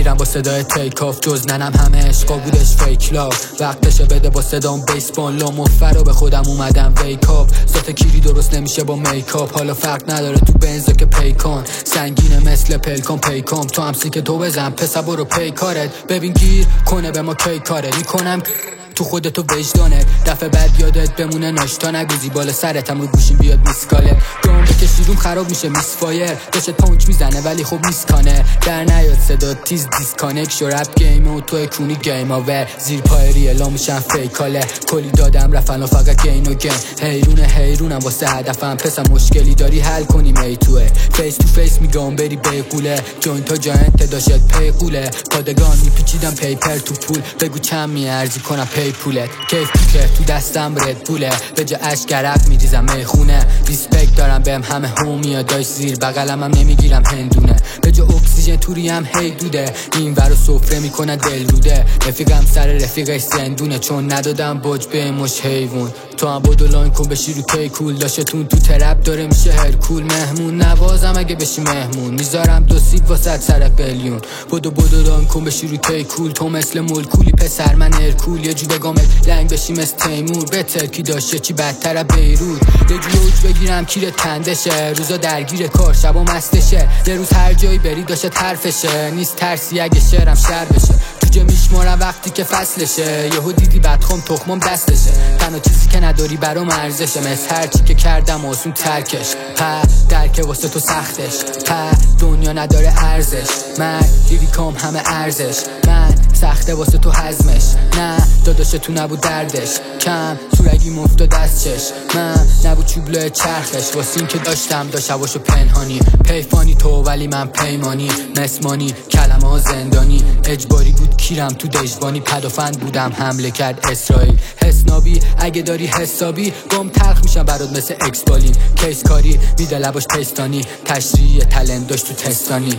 میرم با صدای تیک آف، جز ننم همه عشقا بودش فیک لاف. وقتشه بده با صدام بیسبال لا مفرا به خودم اومدم ویک آپ. ذات کیری درست نمیشه با میکاپ، حالا فرق نداره تو بنزا که پیکان سنگینه مثل پلکان پیکام. تو هم سیک تو بزن پسر برو پی کارت، ببین گیر کنه به ما کی کاره میکنم تو خودتو وجدانت. دفعه بعد یادت بمونه ناشتا نگوزی بالا سرتم رو گوشیم بیاد میسکاله. گام بکشی روم خراب میشه میس فایر، داشت پانچ میزنه ولی خب میسکانه. در نیاد صدا تیز دیسکانک شو رپ گیمه و تو کونی گیم آور. زیر پای ریلا میشن فیکاله، کلی دادم رفن فقط گین و گیم. حیرونم واسه هدفم، پسر مشکلی داری حل کنیم ای توه. فیس تو فیس میگم بری بیقوله، جوینت تا جاینت داشت پیقوله. پادگان میپیچیدم پیپر تو پول، بگو چند میارزی کنم پولت. کیف که تو دستم رد بوله، به جا عشق عرق میریزم میخونه. ریسپکت دارم بهم همه هومیا، دایش زیر بغلم هم نمیگیرم هندونه. به جا اکسیژن توری هم هی دوده، این ورو سفره میکنه دل روده. رفیقم سر رفیقش زندونه، چون ندادم بوج به مش حیوون. تو هم بودو لاین کن بشی رو کی کول، داشتون تو ترپ داره میشه هرکول. مهمون نوازم اگه بشی مهمون، میذارم 2 سیب واسه سر قلیون. بودو لاین کن بشی رو کی کول، تو مثل ملکولی پسر من هرکول. یه جو بگامت لنگ بشی مثل تیمور، بهتر کی داشته چی بدتر بیرود. یه جو اوج بگیرم کیر تندشه، روزا درگیر کار شبا مستشه. یه روز هر جایی بری داشت حرفشه، نیست ترسی اگه شعرم شر بشه. جوجه میشمارم وقتی که فصلشه، یهو دیدی بدخوام تخمام دستشه. تنها چیزی که نداری برام ارزشه، مثل هرچی که کردم آسون ترکش. درکه واسه تو سختش، دنیا نداره ارزش. من لیریکام همه ارزش، من سخته واسه تو هضمش. نه داداش تو نبود دردش، کم سورگی مفتاد از چش. من نبود چوبلای چرخش، واسه این که داشتم داشت هواشو پنهانی. پیفانی تو ولی من پیمانی، مسمانی کلمه ها زندانی. اجباری بود کیرم تو دژبانی، پدافند بودم حمله کرد اسرائیل. حسنابی اگه داری حسابی، گم تلخ میشم برات مثل اکس بالین. کیس کاری میده لباش پیستانی، تشریح تلنت داشت تو تستانی.